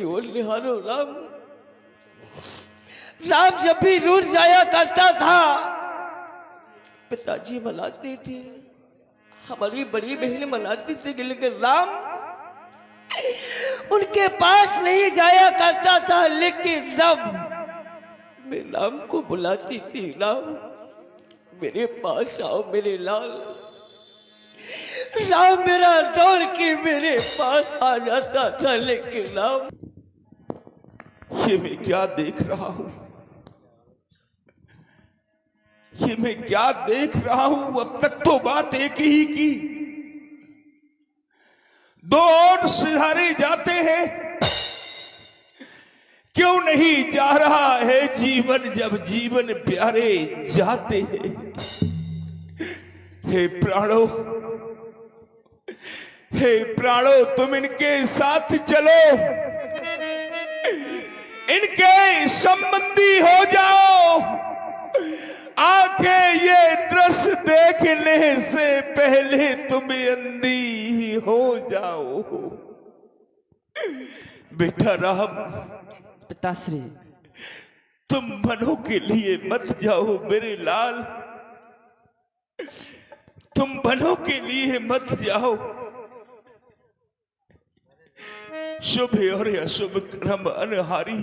मेरी ओर निहारो राम। राम जब भी रूठ जाया करता था, पिताजी मनाते थे, हमारी बड़ी बहन मनाती थी, लेकिन राम उनके पास नहीं जाया करता था। लेकिन जब मैं राम को बुलाती थी, राम मेरे पास आओ मेरे लाल, राम मेरा दौड़ के मेरे पास आ जाता था। लेकिन राम, ये मैं क्या देख रहा हूं, ये मैं क्या देख रहा हूं। अब तक तो बात एक ही की, दो और सिधारे जाते हैं, क्यों नहीं जा रहा है जीवन जब जीवन प्यारे जाते हैं। हे प्राणो, हे प्राणो, तुम इनके साथ चलो, इनके संबंधी हो जाओ। आंखें ये दृश्य देखने से पहले तुम अंधी हो जाओ। बेटा राम, पिताश्री, तुम मनों के लिए मत जाओ मेरे लाल, तुम मनों के लिए मत जाओ। शुभ और अशुभ क्रम अनहारी,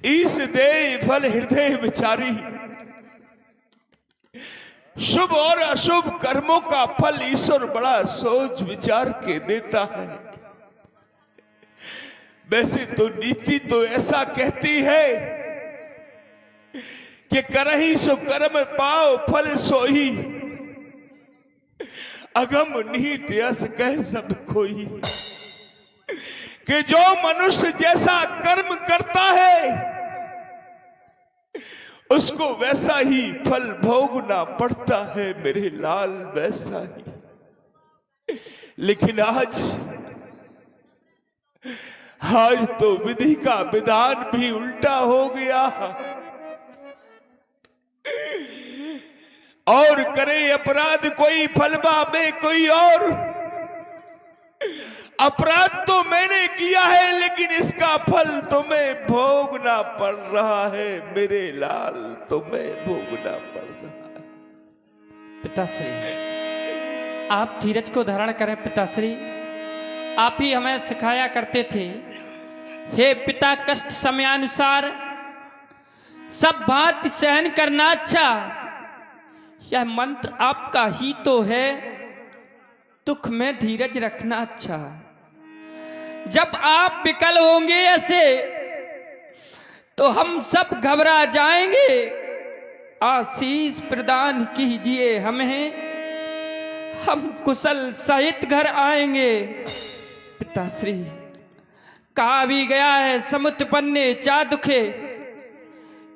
ईश दे फल हृदय विचारी। शुभ और अशुभ कर्मों का फल ईश्वर बड़ा सोच विचार के देता है। वैसे तो नीति तो ऐसा कहती है कि करहि सो कर्म पाओ फल सोई, अगम निहित यस कह सब कोई। कि जो मनुष्य जैसा कर्म करता है उसको वैसा ही फल भोगना पड़ता है मेरे लाल, वैसा ही। लेकिन आज तो विधि का विधान भी उल्टा हो गया, और करे अपराध कोई फल पावे कोई और। अपराध तो मैंने किया है, लेकिन इसका फल तुम्हें भोगना पड़ रहा है मेरे लाल, तुम्हें भोगना पड़ रहा है। पिताश्री, आप धीरज को धारण करें। पिताश्री, आप ही हमें सिखाया करते थे, हे पिता कष्ट समयानुसार सब बात सहन करना अच्छा। यह मंत्र आपका ही तो है, दुख में धीरज रखना अच्छा। जब आप विकल होंगे ऐसे तो हम सब घबरा जाएंगे, आशीष प्रदान कीजिए हमें, हम कुशल सहित घर आएंगे। पिताश्री, कहा भी गया है, समुत्पन्ने चा दुखे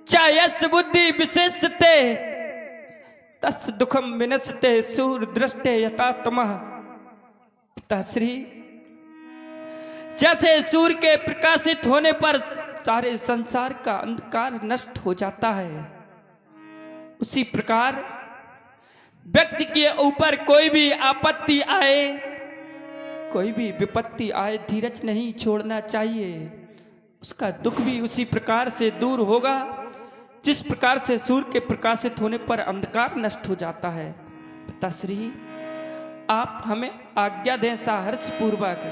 चा यस बुद्धि विशेषते तस् दुखम विनसते सूर दृष्टे यथात्मः। पिताश्री, जैसे सूर्य के प्रकाशित होने पर सारे संसार का अंधकार नष्ट हो जाता है, उसी प्रकार व्यक्ति के ऊपर कोई भी आपत्ति आए, कोई भी विपत्ति आए, धीरज नहीं छोड़ना चाहिए। उसका दुख भी उसी प्रकार से दूर होगा जिस प्रकार से सूर्य के प्रकाशित होने पर अंधकार नष्ट हो जाता है। पिताश्री, आप हमें आज्ञा दें सहर्ष पूर्वक।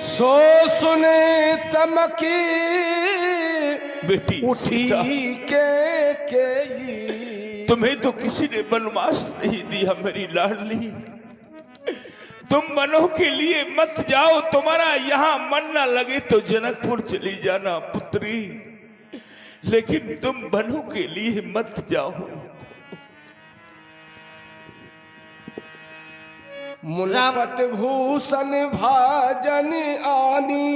सो सुने तमकी बेटी उठी के तुम्हें तो किसी ने वनवास नहीं दिया मेरी लाडली। तुम मनों के लिए मत जाओ, तुम्हारा यहाँ मन ना लगे तो जनकपुर चली जाना पुत्री, लेकिन तुम मनों के लिए मत जाओ। मुलापत भूषण भाजन आनी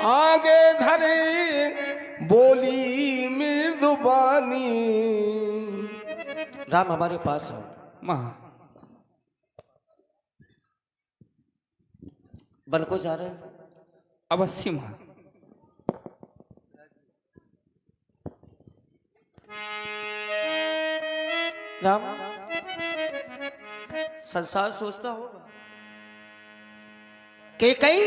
आगे धरे बोली मृदुबानी। राम हमारे पास आओ। माँ, बन को जा रहे हैं? अवश्य माँ। राम, संसार सोचता होगा कि कई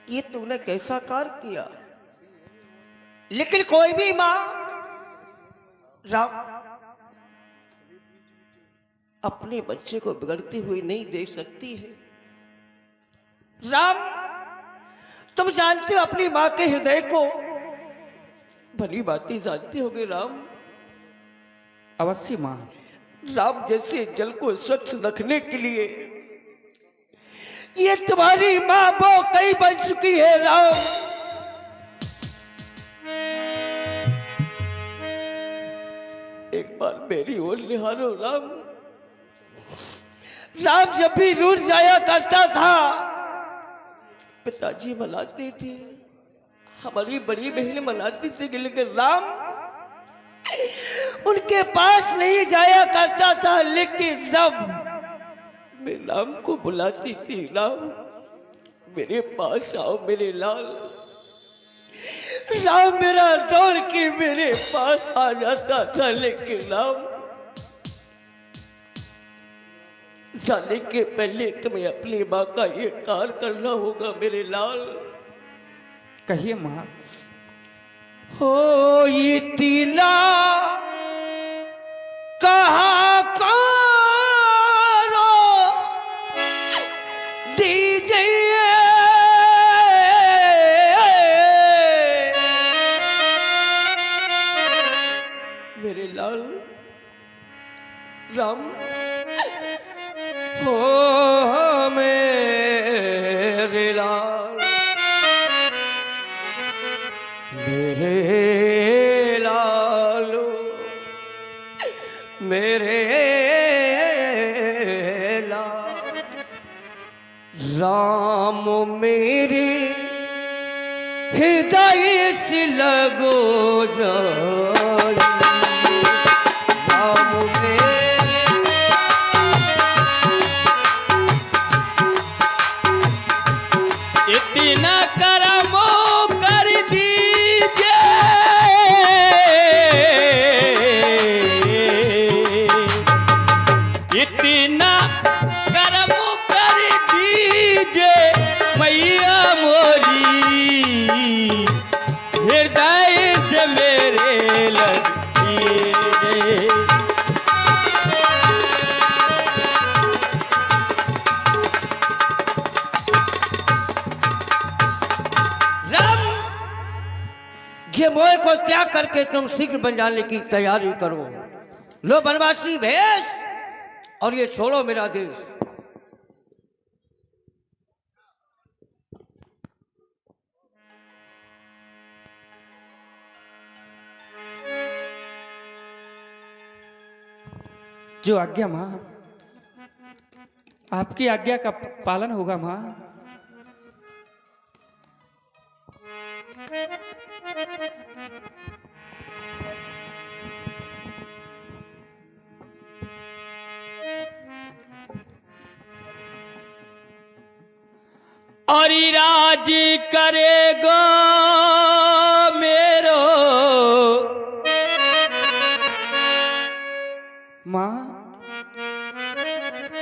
ये तूने कैसा कार्य किया। लेकिन कोई भी माँ राम अपने बच्चे को बिगड़ते हुए नहीं देख सकती है। राम तुम जानते हो अपनी माँ के हृदय को, भली बातें जानते होगे राम। अवश्य माँ। राम जैसे जल को स्वच्छ रखने के लिए ये तुम्हारी माँ वो कई बन चुकी है राम। एक बार मेरी ओर निहारो राम। राम जब भी रूठ जाया करता था पिताजी मनाते थे, हमारी बड़ी बहन मनाती थी, लेकिन राम उनके पास नहीं जाया करता था। लेकिन जब मैं राम को बुलाती थी, राम मेरे पास आओ मेरे लाल, राम मेरा दौड़ के मेरे पास आ जाता था। लेकिन राम जाने के पहले तुम्हें अपनी माँ का ये कार्य करना होगा मेरे लाल। कहिए माँ। हो ये तीला कहा करो दीजिए मेरे लाल। राम हो मेरे लाल, मेरे लालो मेरे लाल। राम मेरे हृदय से लगो जाए, राम मेरे इतना करमो कर दीजिए इतना करमो कर दीजिए मैया मोरी, हृदय से मेरे लगिए। ये मोह को त्याग करके तुम शीघ्र बन जाने की तैयारी करो। लो बनवासी भेष और ये छोड़ो मेरा देश। जो आज्ञा माँ, आपकी आज्ञा का पालन होगा माँ। और राजी करेगो मेरो माँ।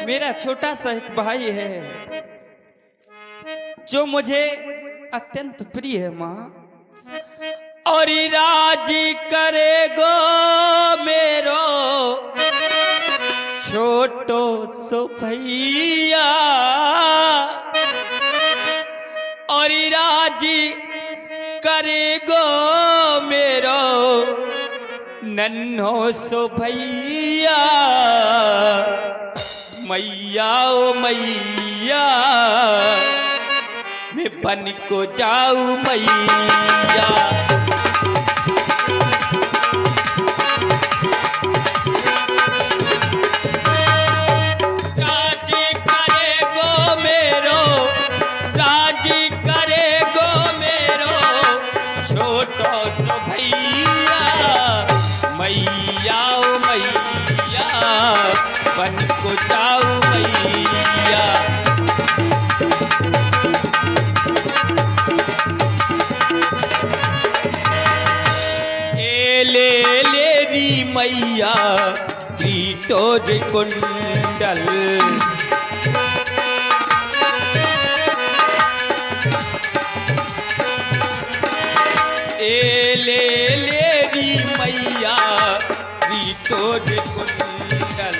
मेरा छोटा सा एक भाई है जो मुझे अत्यंत प्रिय है माँ। और राजी करेगो मेरो छोटो सो भैया, और राजी करेगो मेरो नन्हो सो भैया। मैया ओ मैया मैं बन को जाऊं मैया। राजी करेगो मेरो, राजी करेगो मेरो छोटो सो भैया। मैया ओ मैया बन को जाऊं मैया। ले ले री मैया कीटोज कुंडल, री मैया तोर कुंडल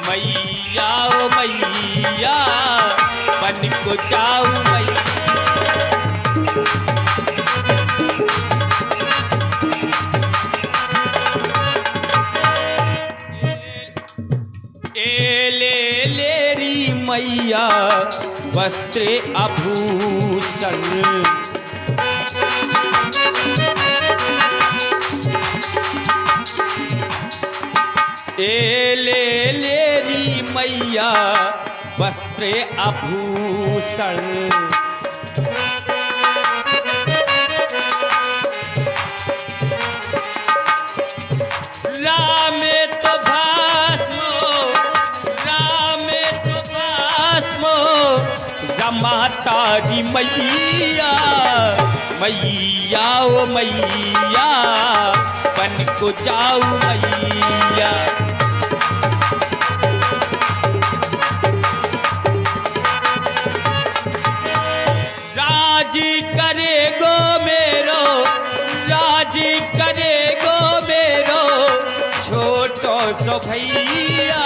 मैया ओ मैया बन को जाऊ मैया री मैया वस्त्र आभूषण री मैया वस्त्र आभूषण राम तो भास्मो रमाता री मैया मैया ओ मैया बन को जाऊ मैया राजी करे गो मेरो छोटो सो भैया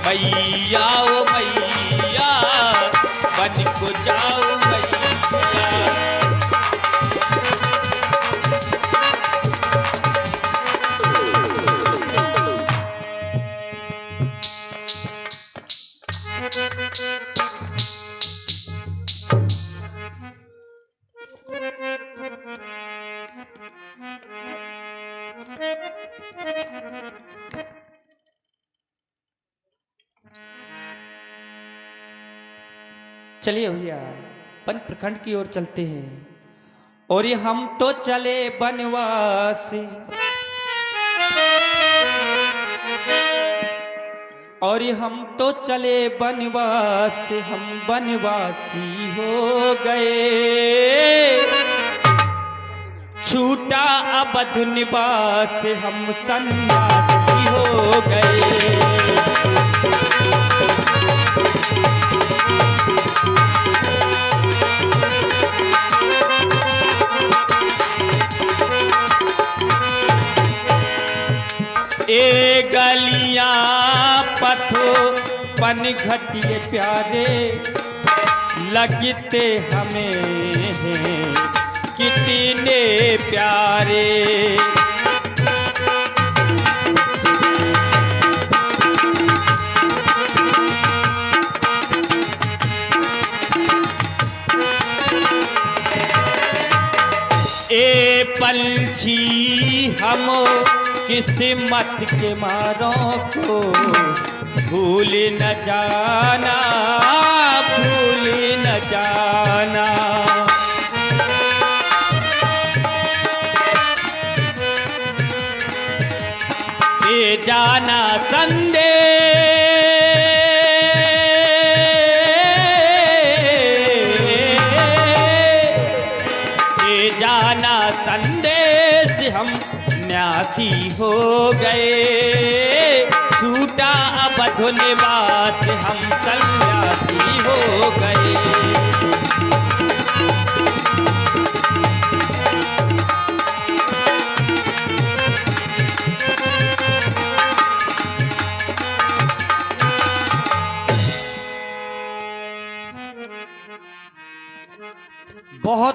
मैया ओ मैया बन को जाऊ मैया चलिए भैया पंच प्रखंड की ओर चलते हैं। और ये हम तो चले बनवास, और ये हम तो चले बनवास, हम बनवासी हो गए, छूटा अवध निवास, हम सन्यासी हो गए। ए गलियां पथो पन घटिए प्यारे लगते हमें हैं कितने प्यारे। ए पंछी हम किस्मत के मारों को भूल न जाना, भूल न जाना। ए जाना संदेश हम न्यासी हो गए, छूटा अवध निवास, हम सन्यासी हो गए। बहुत